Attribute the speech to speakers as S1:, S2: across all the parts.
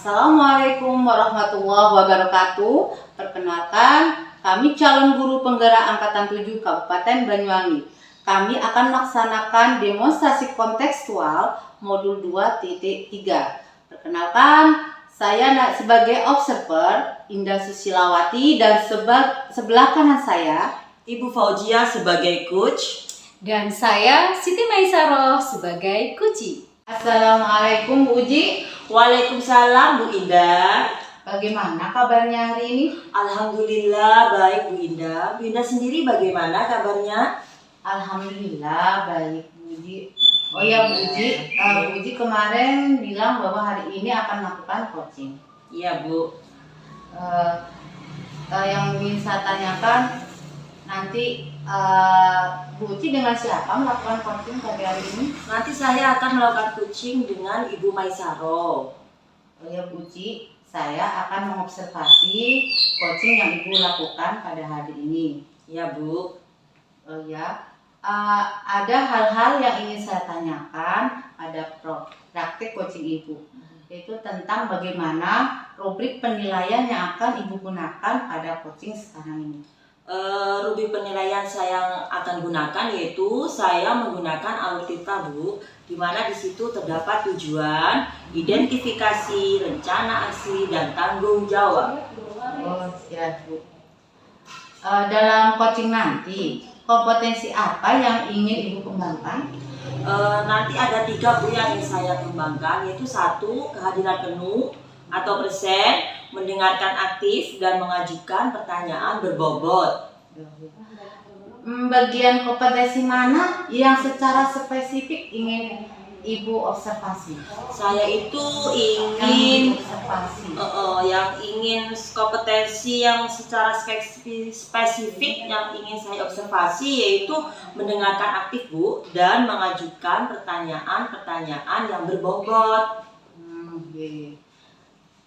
S1: Assalamualaikum warahmatullahi wabarakatuh. Perkenalkan, kami calon guru penggerak Angkatan 7 Kabupaten Banyuwangi. Kami akan melaksanakan demonstrasi kontekstual modul 2.3. Perkenalkan, saya sebagai observer Indah Susilawati dan sebelah kanan saya
S2: Ibu Fauzia sebagai coach.
S3: Dan saya Siti Maisaroh sebagai kuci.
S1: Assalamualaikum Bu Uji.
S2: Waalaikumsalam Bu Indah.
S1: Bagaimana kabarnya hari ini?
S2: Alhamdulillah baik Bu Indah. Bu Indah sendiri bagaimana kabarnya?
S1: Alhamdulillah baik Bu Uji. Oh ya Bu Uji, Bu Uji kemarin bilang bahwa hari ini akan melakukan coaching.
S2: Iya Bu.
S1: Yang ingin saya tanyakan nanti Bu Uci dengan siapa melakukan coaching pada hari ini?
S2: Nanti saya akan melakukan coaching dengan Ibu Maisaroh.
S1: Oh ya Bu Uci, saya akan mengobservasi coaching yang Ibu lakukan pada hari ini.
S2: Iya Bu.
S1: Oh ya, ada hal-hal yang ingin saya tanyakan pada praktik coaching Ibu, yaitu tentang bagaimana rubrik penilaian yang akan Ibu gunakan pada coaching sekarang ini.
S2: Rubrik penilaian saya akan gunakan yaitu saya menggunakan Alutika Bu, di mana di situ terdapat tujuan, identifikasi, rencana aksi, dan tanggung jawab.
S1: Oh siap Bu. Dalam coaching nanti, kompetensi apa yang ingin Ibu kembangkan?
S2: Nanti ada 3 Bu yang ingin saya kembangkan, yaitu 1, kehadiran penuh atau persen, mendengarkan aktif, dan mengajukan pertanyaan berbobot.
S1: Bagian kompetensi mana yang secara spesifik ingin Ibu observasi?
S2: Saya itu ingin
S1: observasi.
S2: yang ingin kompetensi yang secara spesifik yang ingin saya observasi yaitu mendengarkan aktif Bu dan mengajukan pertanyaan-pertanyaan yang berbobot.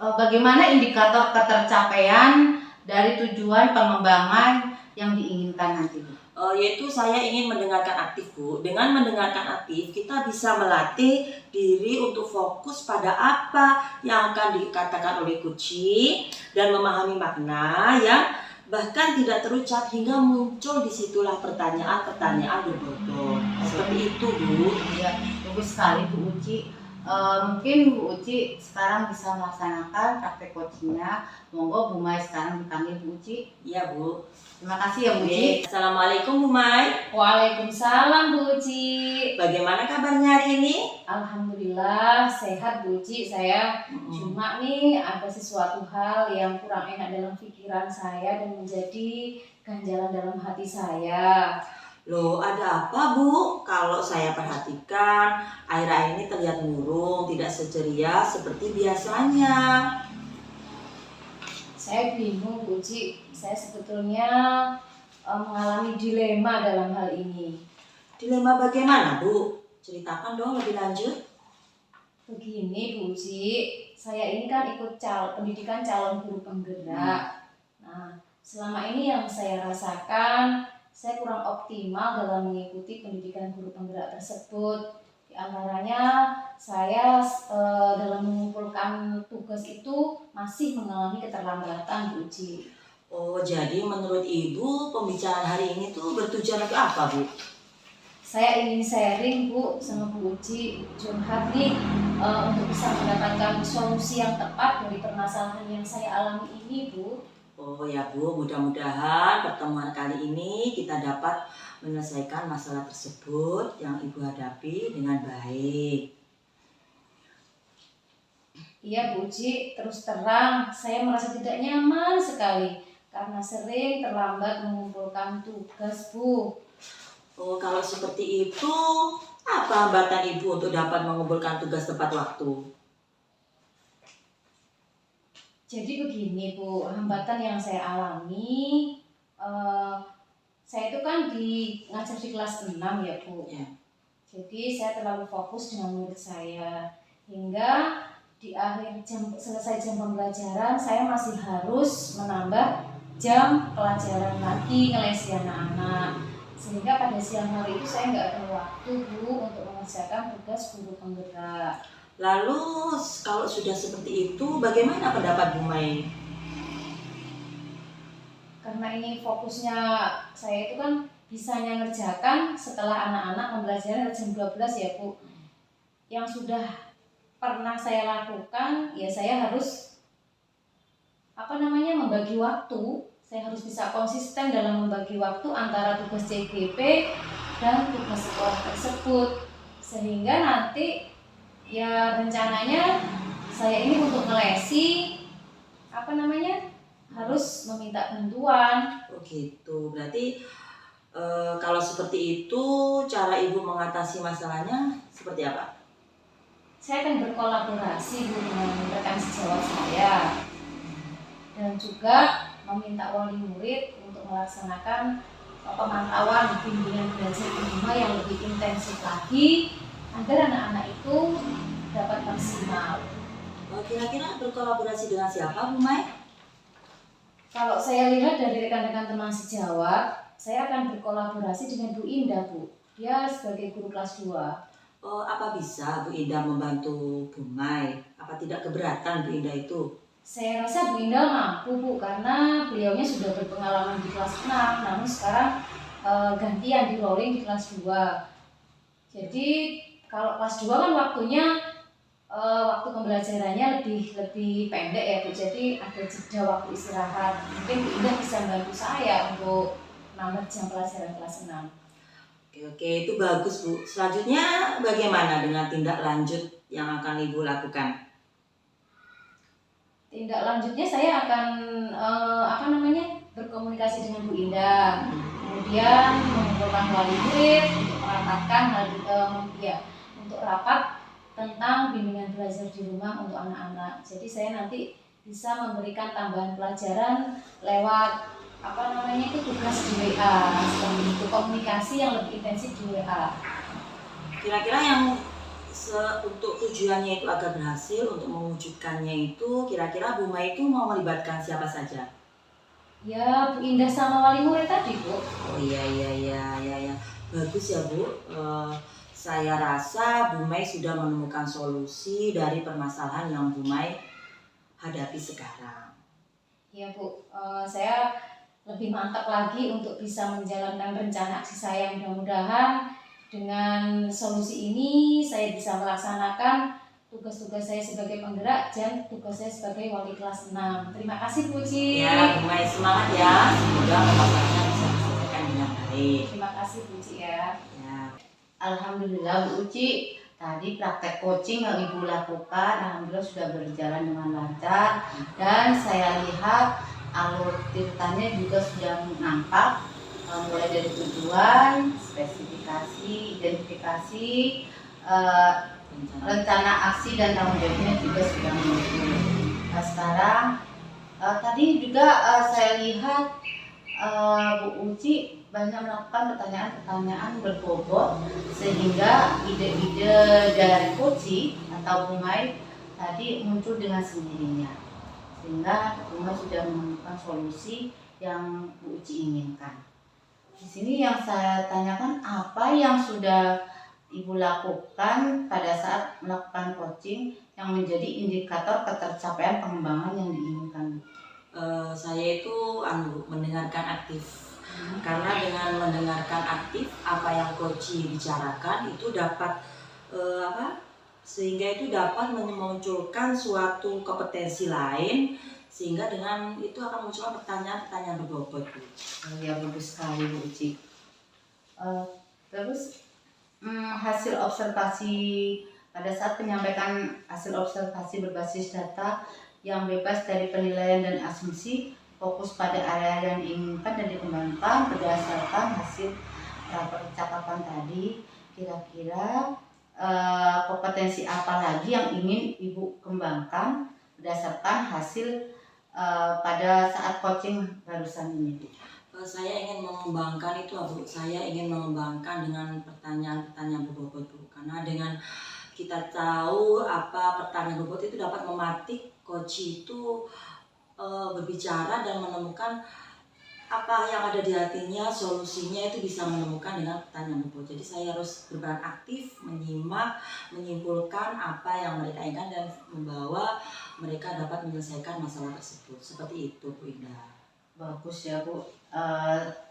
S1: Bagaimana indikator ketercapaian dari tujuan pengembangan yang diinginkan nanti Bu?
S2: Yaitu saya ingin mendengarkan aktif Bu. Dengan mendengarkan aktif kita bisa melatih diri untuk fokus pada apa yang akan dikatakan oleh coaching dan memahami makna yang bahkan tidak terucap hingga muncul disitulah pertanyaan-pertanyaan berbobot. Seperti itu Bu.
S1: Ya, bagus sekali Bu Uci. Mungkin Bu Uci sekarang bisa melaksanakan praktek coachingnya. Monggo Bu Mai sekarang dipanggil Bu Uci.
S2: Iya Bu.
S1: Terima kasih ya Bu Uci.
S2: Assalamualaikum Bu Mai.
S3: Waalaikumsalam Bu Uci.
S2: Bagaimana kabarnya hari ini?
S3: Alhamdulillah sehat Bu Uci saya. Cuma nih ada sesuatu hal yang kurang enak dalam pikiran saya dan menjadi ganjalan dalam hati saya.
S2: Loh, ada apa Bu? Kalau saya perhatikan, akhir-akhir ini terlihat murung, tidak seceria seperti biasanya.
S3: Saya bingung Bu Uci, saya sebetulnya mengalami dilema dalam hal ini.
S2: Dilema bagaimana Bu? Ceritakan dong lebih lanjut.
S3: Begini Bu Uci, saya ini kan ikut pendidikan calon guru penggerak. Nah, selama ini yang saya rasakan, saya kurang optimal dalam mengikuti pendidikan guru penggerak tersebut. Di antaranya saya dalam mengumpulkan tugas itu masih mengalami keterlambatan Bu Uci.
S2: Oh, jadi menurut Ibu pembicaraan hari ini tuh bertujuan untuk apa Bu?
S3: Saya ingin sharing Bu sama Bu Uci, curhat nih untuk bisa mendapatkan solusi yang tepat dari permasalahan yang saya alami ini Bu.
S2: Oh ya Bu, mudah-mudahan pertemuan kali ini kita dapat menyelesaikan masalah tersebut yang Ibu hadapi dengan baik.
S3: Iya Bu Uci, terus terang saya merasa tidak nyaman sekali karena sering terlambat mengumpulkan tugas Bu.
S2: Oh, kalau seperti itu, apa hambatan Ibu untuk dapat mengumpulkan tugas tepat waktu?
S3: Jadi begini Bu, hambatan yang saya alami, saya itu kan ngajar di kelas 6 ya Bu.
S2: Ya.
S3: Jadi saya terlalu fokus dengan murid saya, hingga di akhir selesai jam pembelajaran saya masih harus menambah jam pelajaran lagi ngelesi anak-anak. Sehingga pada siang hari itu saya nggak ada waktu Bu untuk mengerjakan tugas guru penggerak.
S2: Lalu kalau sudah seperti itu, bagaimana pendapat Bu Mai?
S3: Karena ini fokusnya saya itu kan bisanya ngerjakan setelah anak-anak pembelajaran jam 12 ya Bu. Yang sudah pernah saya lakukan ya saya harus membagi waktu. Saya harus bisa konsisten dalam membagi waktu antara tugas CGP dan tugas sekolah tersebut, sehingga nanti ya rencananya saya ini untuk ngelesi harus meminta bantuan.
S2: Oh gitu, berarti kalau seperti itu cara Ibu mengatasi masalahnya seperti apa?
S3: Saya akan berkolaborasi dengan rekan sejawat saya dan juga meminta wali murid untuk melaksanakan pemantauan bimbingan belajar di rumah yang lebih intensif lagi agar anak-anak itu dapat maksimal.
S2: Kira-kira berkolaborasi dengan siapa Bu Mai?
S3: Kalau saya lihat dari rekan-rekan teman sejawat, saya akan berkolaborasi dengan Bu Indah, Bu. Dia sebagai guru kelas 2.
S2: Apa bisa Bu Indah membantu Bu Mai? Apa tidak keberatan Bu Indah itu?
S3: Saya rasa Bu Indah mampu, Bu, karena beliaunya sudah berpengalaman di kelas 6, namun sekarang gantian di rolling di kelas 2. Jadi kalau kelas 2 kan waktunya waktu pembelajarannya lebih pendek ya Bu, jadi ada jeda waktu istirahat. Mungkin Bu Indah bisa bantu saya untuk nambah jam pelajaran kelas 6.
S2: Oke, itu bagus Bu. Selanjutnya bagaimana dengan tindak lanjut yang akan Ibu lakukan?
S3: Tindak lanjutnya saya akan berkomunikasi dengan Bu Indah, kemudian mengumpulkan wali murid untuk merapatkan untuk rapat tentang bimbingan belajar di rumah untuk anak-anak. Jadi saya nanti bisa memberikan tambahan pelajaran lewat tugas di WA, seperti komunikasi yang lebih intensif di WA.
S2: Kira-kira yang untuk tujuannya itu agar berhasil, untuk mewujudkannya itu, kira-kira Bu Mai itu mau melibatkan siapa saja?
S3: Ya, Bu Indah sama wali murid tadi, Bu.
S2: Oh iya. Bagus ya Bu. Saya rasa Bu Mai sudah menemukan solusi dari permasalahan yang Bu Mai hadapi sekarang.
S3: Ya Bu, saya lebih mantap lagi untuk bisa menjalankan rencana aksi saya. Mudah-mudahan dengan solusi ini saya bisa melaksanakan tugas-tugas saya sebagai penggerak dan tugas saya sebagai wali kelas 6. Terima kasih Bu Ci.
S2: Ya, Bu Mai semangat ya. Semoga masalahnya bisa diselesaikan dengan baik.
S3: Terima kasih Bu Ci ya.
S1: Alhamdulillah Bu Uci, tadi praktek coaching yang Ibu lakukan alhamdulillah sudah berjalan dengan lancar, dan saya lihat alur ceritanya juga sudah nampak, mulai dari tujuan, spesifikasi, identifikasi, rencana aksi dan tanggung jawabnya juga sudah muncul. Sekarang tadi juga saya lihat Bu Uci banyak melakukan pertanyaan-pertanyaan berbobot, sehingga ide-ide dari coaching atau Bu Mai tadi muncul dengan sendirinya, sehingga Bu Mai sudah menemukan solusi yang Bu Uci inginkan. Di sini yang saya tanyakan, apa yang sudah Ibu lakukan pada saat melakukan coaching yang menjadi indikator ketercapaian pengembangan yang diinginkan?
S2: Saya itu mendengarkan aktif. Karena dengan mendengarkan aktif apa yang coach bicarakan itu dapat sehingga itu dapat memunculkan suatu kompetensi lain, sehingga dengan itu akan muncul pertanyaan-pertanyaan berbobot.
S1: Ya bagus sekali Bu Uci. Terus hasil observasi pada saat penyampaian hasil observasi berbasis data yang bebas dari penilaian dan asumsi, fokus pada area yang diinginkan dan dikembangkan berdasarkan hasil percakapan tadi. Kira-kira kompetensi apa lagi yang ingin Ibu kembangkan berdasarkan hasil pada saat coaching barusan ini, Bu?
S2: Saya ingin mengembangkan itu, Bu. Saya ingin mengembangkan dengan pertanyaan-pertanyaan berbobot, Bu. Karena dengan kita tahu apa pertanyaan berbobot itu dapat mematik coach itu berbicara dan menemukan apa yang ada di hatinya, solusinya itu bisa menemukan dengan pertanyaan Bu. Jadi saya harus berperan aktif, menyimak, menyimpulkan apa yang mereka inginkan dan membawa mereka dapat menyelesaikan masalah tersebut. Seperti itu Bu Indah.
S1: Bagus ya Bu.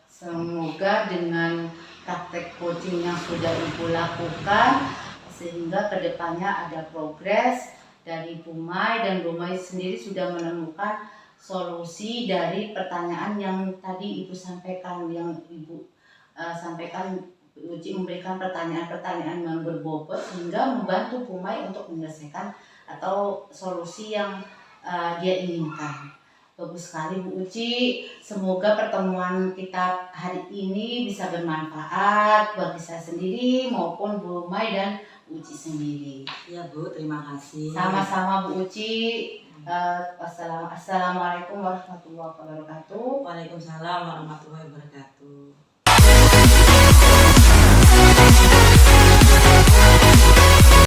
S1: Semoga dengan praktek coaching yang sudah Ibu lakukan sehingga kedepannya ada progres dari Bu Mai, dan Bu Mai sendiri sudah menemukan solusi dari pertanyaan yang tadi Ibu sampaikan, yang Ibu sampaikan. Uji memberikan pertanyaan-pertanyaan yang berbobot sehingga membantu Bu Mai untuk menyelesaikan atau solusi yang dia inginkan. Bagus sekali Bu Uci. Semoga pertemuan kita hari ini bisa bermanfaat bagi saya sendiri maupun Bu Mai dan Bu Uci sendiri.
S2: Ya Bu, terima kasih.
S1: Sama-sama Bu Uci. Assalamualaikum warahmatullahi wabarakatuh.
S2: Waalaikumsalam warahmatullahi wabarakatuh.